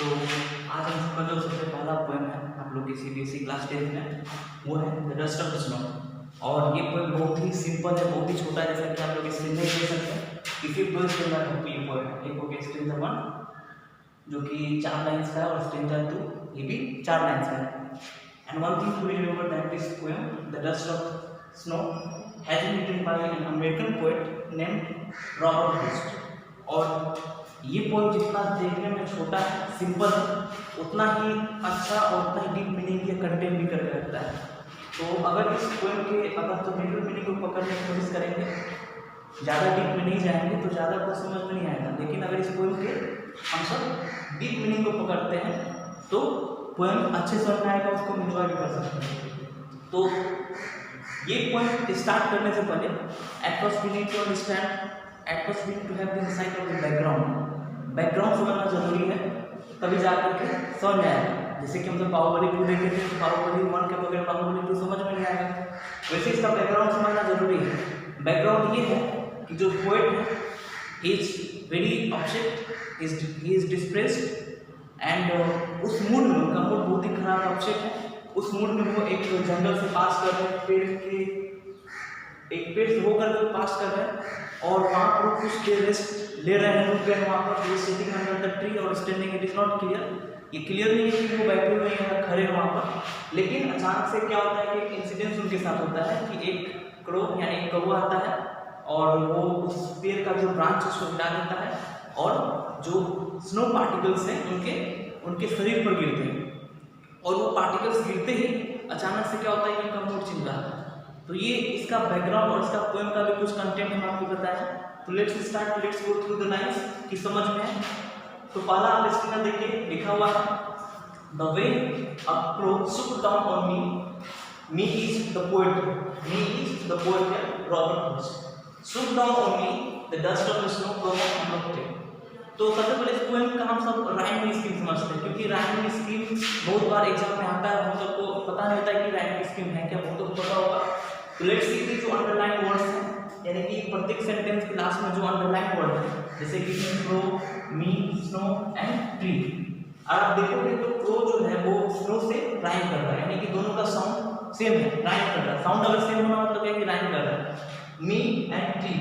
तो आज हम सबका जो सबसे पहला पोएम है आप लोग की सीबीएसई क्लास 10 में, वो है द डस्ट ऑफ स्नो। और ये पोएम बहुत ही सिंपल है, बहुत ही छोटा है, जैसा कि आप लोग स्क्रीन में देख सकते हैं। इसी ट्वेल्थ स्टैंडर्ड का ये पोएम है। एक हो गया स्ट्रेंजर 1 जो कि 4 लाइन्स का है, और स्ट्रेंजर 2 ये भी 4 लाइन्स का है। And one thing to be remember that this poem the dust of snow has been written by an American poet named Robert Frost. और ये पोएम जितना देखने में छोटा है, सिंपल है, उतना ही अच्छा और उतना ही डीप मीनिंग के कंटेंट भी करके रखता है। तो अगर इस पोएम के अगर तो मिडिल मीनिंग को पकड़ने की कोशिश करेंगे, ज़्यादा डीप में नहीं जाएंगे तो ज़्यादा कुछ समझ में नहीं आएगा। लेकिन अगर इस पोएम के हम सब डीप मीनिंग को पकड़ते हैं तो पोएम अच्छे समझ में आएगा, उसको एंजॉय भी कर सकते हैं। तो ये पोएम स्टार्ट करने से पहले at first we need to understand, at first we need to have the insight of the background. Background समझना जरूरी है, तभी जाकर के समझ में आएगा। जैसे कि हम लोग बाहुबली 2 देखे थे, तो बाहुबली 1 के बगैर बाहुबली 2 समझ में नहीं आएगा, वैसे इसका बैकग्राउंड समझना जरूरी है। बैकग्राउंड ये है कि जो पोएट है he is very upset, he is depressed and उस मूड में, उनका मूड बहुत ही खराब अपसेट है। उस मूड में वो एक जंगल से पास कर रहे हैं, एक पेड़ से होकर के पास कर रहे हैं, और वहाँ पर कुछ देर रेस्ट ले रहे हैं, रुक गए वहाँ पर। सिटिंग अंडर द ट्री और standing, it is not clear, ये क्लियर नहीं है कि वो बैठे हुए हैं खड़े हैं वहाँ पर। लेकिन अचानक से क्या होता है कि एक इंसिडेंस उनके साथ होता है कि एक क्रो यानी एक कौवा आता है और वो उस पेड़ का जो ब्रांच उसको हिला देता है, और जो स्नो पार्टिकल्स हैं उनके शरीर पर गिरते हैं, और वो पार्टिकल्स गिरते ही अचानक से क्या होता है कि उनका मूड चेंज होता है। तो ये इसका बैकग्राउंड और इसका पोएम का भी कुछ कंटेंट हम आपको बताया। तो let's start, let's go through the lines कि समझ में है। तो पहला आप स्क्रीन देखिए, लिखा हुआ है the way a crow shook down on me is the poet, me is the poet Robert Frost, shook down on me the dust of snow from a tree. तो सबसे पहले इस पोएम का हम सब राइमिंग स्कीम समझते हैं, क्योंकि राइमिंग स्कीम बहुत बार एग्जाम में आता है, हम सबको पता नहीं होता है कि राइमिंग स्कीम है क्या, बहुत तो पता होगा। तो लेट्स सी कि जो अंडरलाइन वर्ड्स हैं, यानी कि प्रत्येक सेंटेंस के लास्ट में जो अंडरलाइन वर्ड है, जैसे कि crow, me, snow and tree. आप देखोगे तो क्रो जो है वो स्नो से राइम कर रहा है, यानी कि दोनों का साउंड सेम है, राइम कर रहा है। साउंड अगर सेम होना मतलब है कि राइम कर रहा है। मी एंड ट्री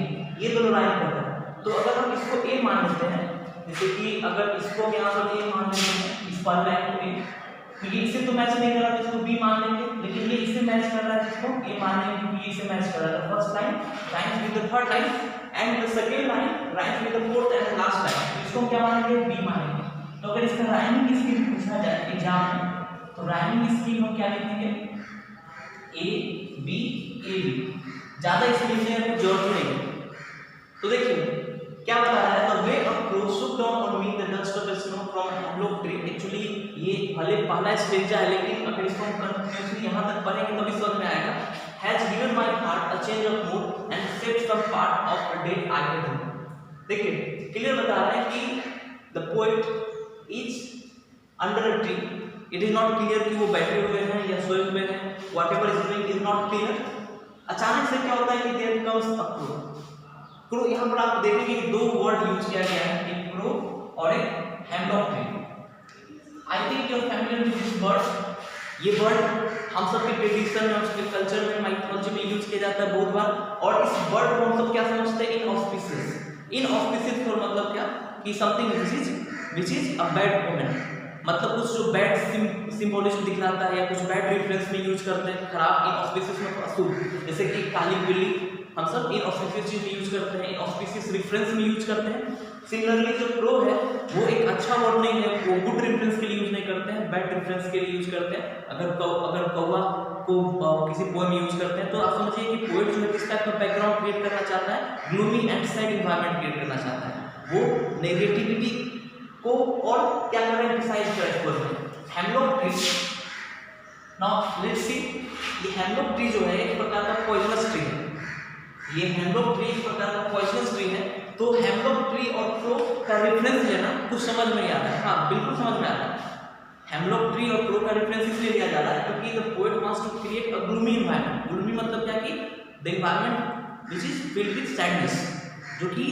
ये दोनों राइम कर रहा है। तो अगर हम इसको ए मान लेते हैं, जैसे कि अगर इसको यहाँ पर ए मान लेते हैं, इस पर लाइन को ए, तो ये इससे तो मैच नहीं कर रहा है, इसको बी मान लेंगे, लेकिन ये इससे मैच कर रहा है, जिसको ए मान लेंगे क्योंकि ये इससे मैच कर रहा है। First line rhymes with the third line and the second line rhymes with the fourth and last line, इसको क्या मानेंगे, बी मानेंगे। तो अगर इसका राइमिंग स्कीम पूछा जाए एग्जाम में, तो राइमिंग स्कीम हम क्या लिखेंगे, ए बी, ज्यादा इसमें लिखने की जरूरत नहीं है। तो देखिए क्या बता रहा है, the way of crow shook down on me the dust of snow from hemlock tree. Actually ये भले पहला स्टेज है, लेकिन अगर इसको हम कंटिन्यूअसली यहाँ तक पढ़ेंगे तभी समझ में आएगा। Has given my heart a change of mood and saved some part of a day I had done. देखिए क्लियर बता रहे हैं कि the poet is under a tree, it is not clear कि वो बैठे हुए हैं या सोए हुए हैं, whatever is doing is not clear. अचानक से क्या होता है कि there comes a crow. Crow यहाँ पर आप देखेंगे कि 2 वर्ड यूज किया गया है, एक क्रो और एक hemlock tree. I think you are familiar with this word. ये वर्ड हम सब के ट्रेडिशन में, हम सब के कल्चर में, माइथोलॉजी में यूज किया जाता है बहुत बार। और इस वर्ड को हम सब क्या समझते हैं, इनऑस्पिशियस। इनऑस्पिशियस का मतलब क्या कि something which is a bad omen, मतलब कुछ जो बैड सिंबोलिज्म दिखलाता है या कुछ बैड रेफरेंस में यूज करते हैं, खराब। इनऑस्पिशियस में अशुभ, जैसे कि काली बिल्ली, हम सब इनऑस्पिशियस चीज में यूज करते हैं, इनऑस्पिशियस रेफरेंस में यूज करते हैं। सिमिलरली जो प्रो है वो एक अच्छा वर्ड नहीं है, वो गुड रेफरेंस के लिए यूज नहीं करते हैं, बैड रेफरेंस के लिए यूज करते हैं। अगर कौवा को किसी पोएम यूज करते हैं, तो आप समझिए कि पोएट जो है किस टाइप का बैकग्राउंड क्रिएट करना चाहता है, gloomy and sad environment create करना चाहता है। वो नेगेटिविटी को और क्या कर रहे हैं, एम्फसाइज कर रहे हैं। Hemlock tree, now let's see, ये हेमलॉक ट्री जो है एक प्रकार का पॉइजनस ट्री है। ये हेमलॉक ट्री एक प्रकार का पॉइजनस ट्री है। तो हेमलॉक ट्री और क्रो का रेफरेंस लेना कुछ समझ में नहीं आता है, हाँ बिल्कुल समझ में आता है। हेमलॉक ट्री और क्रो का रेफरेंस इसलिए लिया जा रहा है क्योंकि the poet wants to create a gloomy environment. Gloomy मतलब क्या कि the environment which is filled with sadness, जो कि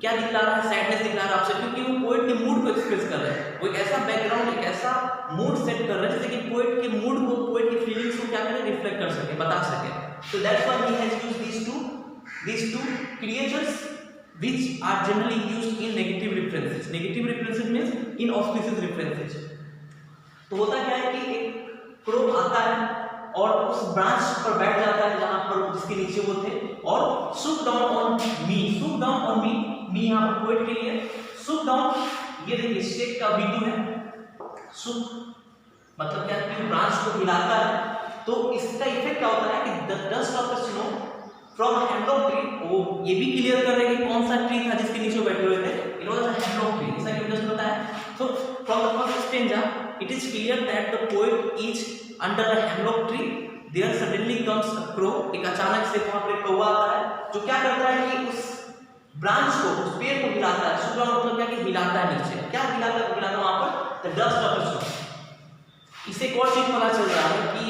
क्या दिखला रहा है, सैडनेस दिखला रहा है आपसे, क्योंकि वो पोएट के मूड को एक्सप्रेस कर रहा है। वो एक ऐसा बैकग्राउंड, एक ऐसा मूड सेट कर रहा है जैसे कि पोएट के मूड को, पोएट की फीलिंग्स को क्या करे, रिफ्लेक्ट कर सके, बता सके। So that's why he has used these two creatures which are generally used in negative references. Negative references means inauspicious references. तो होता क्या है कि एक क्रो आता है और उस ब्रांच पर बैठ जाता है जहां पर जिसके नीचे वो थे, और shook down on me, shook down on me, me यहाँ पर पोएट के लिए सूप डाउन, ये देखिए स्टेक का V2 है, सूप मतलब क्या है कि ब्रांच को हिलाता है। तो इसका इफेक्ट क्या होता है कि the dust of the snow from hemlock tree, वो ये भी क्लियर कर रहे हैं कि कौन सा ट्री था जिसके नीचे बैठे हुए थे, it was a hemlock tree, ऐसा क्यों जस्ट बताया। So from the first stanza it is clear that the poet is under a hemlock tree, there suddenly comes a crow, एक अचानक से वहां पर कौवा आता है जो क्या करता है कि उस ब्रांच को, उस पेड़ को हिलाता है। सुबह मतलब क्या कि हिलाता है नीचे, क्या हिलाता है वहां पर, the dust of the snow. इससे एक और चीज पता चल रहा है कि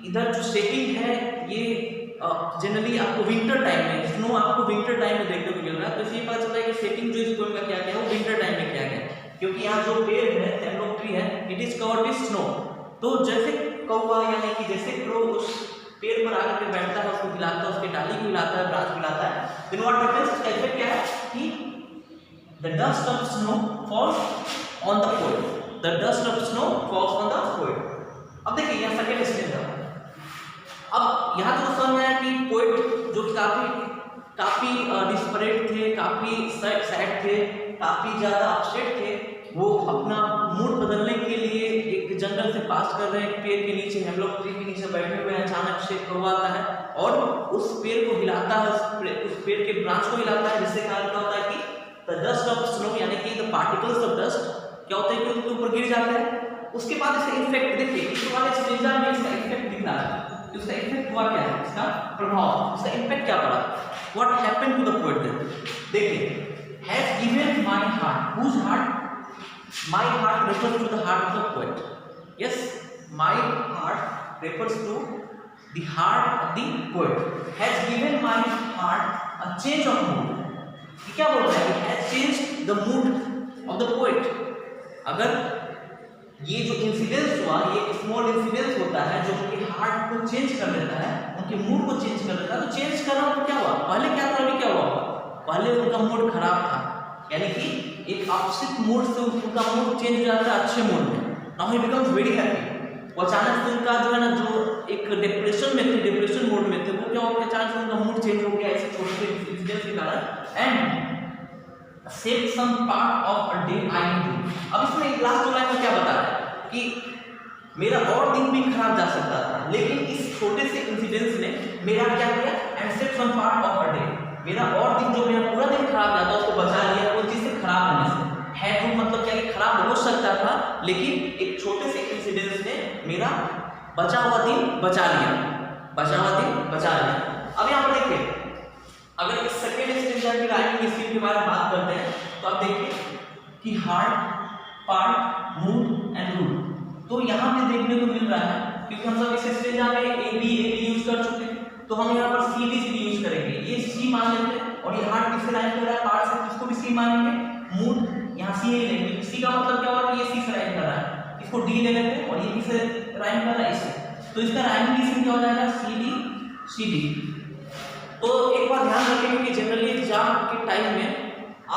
इधर जो सेटिंग है ये जनरली आपको विंटर टाइम में, स्नो आपको विंटर टाइम में देखने को मिल रहा है। तो इसलिए पता चल रहा है कि सेटिंग जो इस पोएम का क्या गया है वो विंटर टाइम में किया गया, क्योंकि यहाँ जो पेड़ है, हेमलॉक ट्री है, it is covered with snow. तो जैसे कौवा यानी कि जैसे क्रो उस पेड़ पर आकर के बैठता है, उसको हिलाता है, उसके डाली को हिलाता है, ब्रांच को हिलाता है, देन व्हाट हैपेंस, इसका इफेक्ट क्या है कि the dust of snow falls on the poet, the dust of snow falls on the poet. अब देखिए यहाँ सेकंड स्टेंजा, अब यहाँ तो समझ में आया कि पोएट जो काफी डिस्परेट थे, काफी सैड थे, काफी ज्यादा अपसेट थे, वो अपना मूड बदलने के लिए एक जंगल से पास कर रहे हैं, पेड़ के नीचे, हेमलॉक ट्री के नीचे बैठे हुए हैं, अचानक से कौवा आता है और उस पेड़ को हिलाता है, उस पेड़ के ब्रांच को हिलाता है, जिससे कारण क्या होता है कि द डस्ट ऑफ स्नो यानी कि द पार्टिकल्स ऑफ डस्ट क्या होते हैं कि उनके ऊपर गिर जाते हैं। उसके बाद इसका इफेक्ट देखिए, इस वाले स्टेंजा में इसका इफेक्ट दिख रहा है, उसका इफेक्ट हुआ क्या है, इसका प्रभाव, इसका इम्पैक्ट क्या पड़ा, what happened to the poet then. देखिए, has given my heart, whose heart, my heart refers to the heart of the poet, yes, my heart refers to the heart of the poet, has given my heart a change of mood। ये क्या बोल रहा है, has changed the mood of the poet। अगर ये जो incidence हुआ, ये स्मॉल इंसिडेंस होता है जो उनके हार्ट को चेंज कर देता है, उनके मूड को चेंज कर देता है, तो चेंज करना तो क्या हुआ, पहले क्या था अभी क्या हुआ, पहले उनका मूड खराब था, यानी कि एक अपसेट मूड से उनका मूड चेंज हो जाता है अच्छे मूड में, now he becomes very happy. वो अचानक से उनका जो है ना, जो एक डिप्रेशन में थे, डिप्रेशन मोड में थे, वो क्या हो गया, अचानक से उनका मूड चेंज हो गया ऐसे छोटे से इंसिडेंट के कारण। And save some part of a day I do, अब इसमें लास्ट लाइन में क्या बता रहा है कि मेरा और दिन भी खराब जा सकता था, लेकिन इस छोटे से इंसिडेंस ने मेरा क्या किया, and save some part of a day, मेरा और दिन जो मेरा पूरा दिन खराब जाता उसको बचा लिया वो चीज से खराब होने से। है तो मतलब क्या कि खराब हो सकता था, लेकिन एक छोटे से इंसिडेंस ने मेरा बचा हुआ दिन बचा लिया, बचा हुआ दिन बचा लिया। अब यहाँ पर देखिए, अगर इस सेकेंड स्टेंजा की राइमिंग स्कीम के बारे में बात करते हैं तो आप देखिए कि heart, part, mood and root, तो यहाँ पे देखने को मिल रहा है, क्योंकि हम सब इस स्टेंजा में ए बी यूज कर चुके हैं, तो हम यहाँ पर सी डी यूज करेंगे, ये सी मान लेते हैं, और ये हार्ट किससे राइम कर रहा है, पार्ट से, इसको भी सी मानेंगे, मूड यहाँ सी नहीं लेंगे, सी का मतलब क्या हुआ कि ये सी से राइम कर रहा है, इसको डी ले लेते हैं, और ये किससे राइम कर रहा है, इससे, तो इसका राइमिंग स्कीम क्या हो जाएगा, सी डी। तो एक बात ध्यान रखेंगे कि जनरली एग्जाम के टाइम में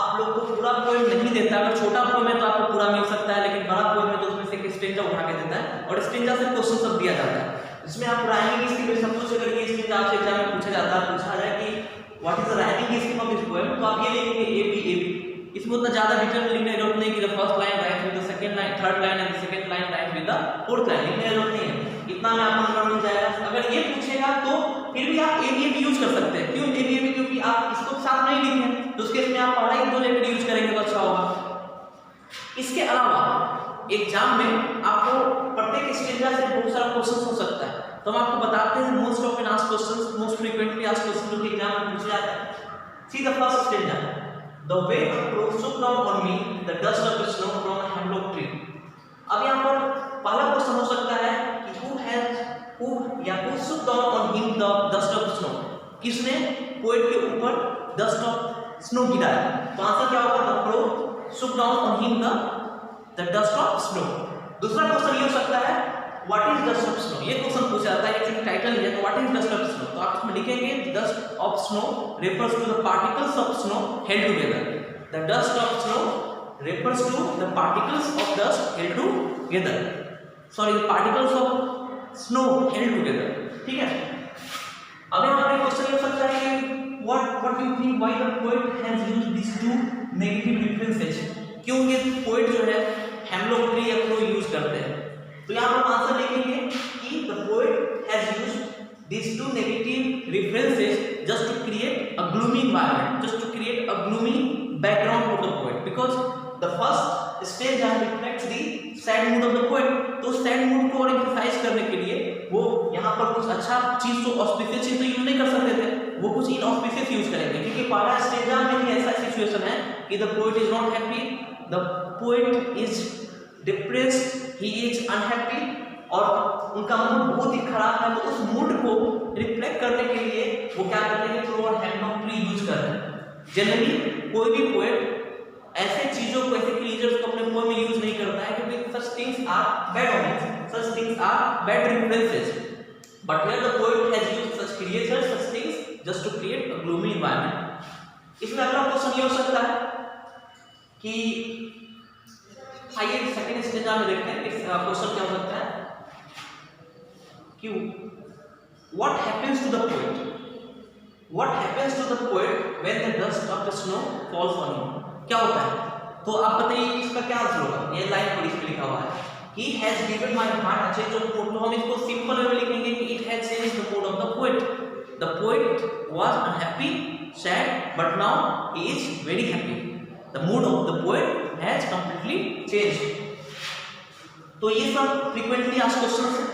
आप लोग को पूरा पोएम नहीं देता, अगर छोटा पोएम है तो आपको पूरा मिल सकता है, लेकिन बड़ा पोएम है तो उसमें से एक स्टेंजा उठा के देता है, और स्टेंजा से क्वेश्चन सब दिया जाता है, इसमें आप राइमिंग स्कीम सब कुछ, अगर ये स्टेंजा आपसे एग्जाम में पूछा जाता है, पूछा जाए कि what is the rhyming scheme of this poem, तो आप ये लिखेंगे ए बी, इसमें उतना ज्यादा डिटेल में लिखने की जरूरत नहीं कि the first line rhymes with the second line, third line and the second line rhymes with the fourth line, लिखने की जरूरत नहीं है, इतना में आपको नंबर मिल जाएगा। अगर ये पूछेगा तो फिर भी आप ए बी यूज कर सकते हैं, क्यों ए बी, क्योंकि आप इसको साथ नहीं लिखे, तो उसके इसमें आप पढ़ाई एक दो लेकर यूज करेंगे तो अच्छा होगा। इसके अलावा एग्जाम में आपको प्रत्येक स्टेंजा से बहुत सारा क्वेश्चन हो सकता है, तो हम आपको बताते हैं most of asked questions, most frequently asked question जो कि एग्जाम में पूछे जाते हैं। See the first stanza, the way a crow swooped down on me, the dust of the snow from a hemlock tree। अब यहाँ पर पहला क्वेश्चन हो सकता है कि who swooped down on him the dust of the snow, किसने poet के ऊपर dust of स्नो गिरा है, तो आंसर क्या होगा? The crow shook down on him the dust of snow. दूसरा क्वेश्चन ये हो सकता है what is dust of snow, ये क्वेश्चन पूछा जाता है एक्चुअली टाइटल है, तो what is dust of snow, तो आप इसमें लिखेंगे dust of snow refers to the particles of snow held together. The dust of snow refers to the particles of dust held together. Sorry, the particles of snow held together. ठीक है, अब यहाँ पे question ये हो सकता है कि what do you think why the poet has used these two negative references? क्यों ये पोएट जो है हेमलॉक ट्री या क्रो यूज करते हैं? तो यहाँ पर आंसर लिखेंगे कि the poet has used these two negative references just to create a gloomy environment, just to create a gloomy background for the poet, because the first stanza reflects the sad mood of the poet. तो sad mood को और emphasize करने के लिए वो यहाँ पर कुछ अच्छा चीज तो auspicious चीज तो यूज नहीं कर सकते थे, वो कुछ inauspicious यूज करेंगे, क्योंकि पहला स्टेंजा में ही ऐसा सिचुएशन है कि the poet is not happy, the poet is depressed, he is unhappy, और उनका मूड बहुत ही खराब है, तो उस मूड को रिफ्लेक्ट करने के लिए वो क्या करते हैं? क्रो और हेमलॉक ट्री यूज कर रहे हैं। जनरली कोई भी पोएट ऐसे चीजों को, ऐसे क्रिएचर्स को अपने पोएम में यूज नहीं करता है, क्योंकि such things are bad omens, such things are bad references, but here the poet has used such creatures, such things just to create a gloomy environment. इसमें अगला क्वेश्चन ये हो सकता है कि आइए सेकंड स्टेंजा में देखते हैं इस क्वेश्चन क्या हो सकता है कि what happens to the poet, what happens to the poet when the dust of the snow falls on him? क्या होता है? तो आप बताइए इसका क्या आंसर होगा? ये लाइन पर इसमें लिखा हुआ है he has given my heart a change of mood, तो हम इसको सिंपल वे में लिखेंगे कि it has changed the mood of the poet. The poet was unhappy, sad, but now he is very happy. The mood of the poet has completely changed. तो ये सब frequently asked questions हैं,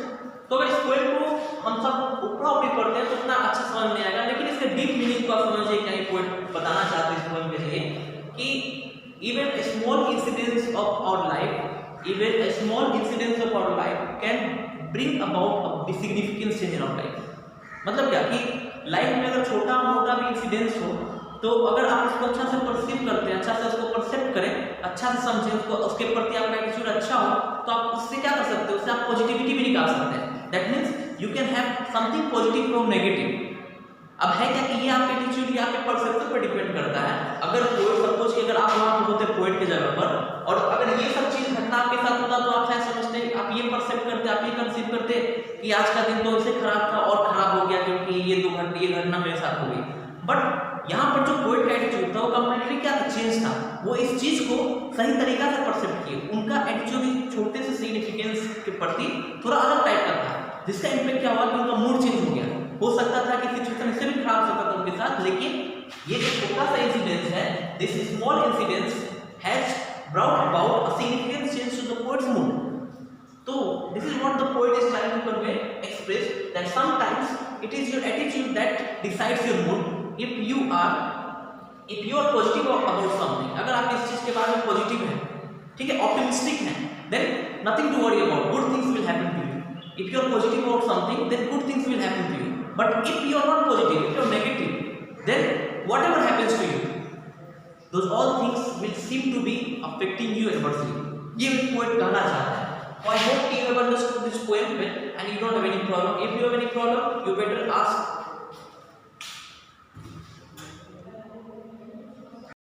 तो अगर इस पोएम को हम सब ऊपर ऊपर पढ़ते हैं तो उतना अच्छा समझ नहीं आएगा, लेकिन इसके डीप मीनिंग को आप समझिए क्या ये पोएट बताना चाहते हैं इस पोएम के जरिए कि even a small incidents of our life, even a small incidents of our life can bring about a significant change in our life. मतलब क्या कि लाइफ में अगर छोटा मोटा भी इंसिडेंस हो, तो अगर आप उसको अच्छा से परसीव करते हैं, अच्छा से उसको परसेप्ट करें, अच्छा से समझें उसको, उसके प्रति आपका एटीट्यूड अच्छा हो, तो आप उससे क्या कर सकते हो? उससे आप पॉजिटिविटी भी निकाल सकते हैं। That means you can have something positive from negative. अब है क्या कि ये आपके एटीट्यूड या आपके परसेप्शन पर डिपेंड करता है। अगर पोएट सपोज कि अगर आप वहाँ पर होते पोएट की जगह पर, और अगर ये सब चीज घटना आपके साथ होता, तो आप क्या समझते, आप ये परसेप्ट करते, आप ये कंसीव करते कि आज का दिन तो इससे खराब था और खराब हो गया क्योंकि ये घटना मेरे साथ हो गई। बट यहाँ पर जो पोएट का एटीट्यूड था वो कंप्लीटली क्या था? चेंज था। वो इस चीज को सही तरीका से परसेप्ट किए, उनका एटीट्यूड छोटे से सिग्निफिकेंस के प्रति थोड़ा अलग टाइप का था, जिसका इम्पैक्ट क्या हुआ कि उनका मूड चेंज हो गया। हो सकता था कि सिचुएशन इससे भी खराब सकता था उनके साथ, लेकिन ये जो छोटा सा इंसिडेंस है, this small incidence has brought about a significant change to the poet's mood. तो this is what the poet is trying to convey, express that sometimes it is your attitude that decides your mood. If you are positive about something, अगर आप इस चीज के बारे में positive हैं, ठीक है, ऑप्टिमिस्टिक हैं, then nothing to worry about, good things will happen to you. If you are positive about something, then good things will happen to you. But if you are not positive, if you are negative, then whatever happens to you, those all things will seem to be affecting you adversely. ये poet कहना चाहता है। I hope you have understood this poem well and you don't have any problem. If you have any problem, you better ask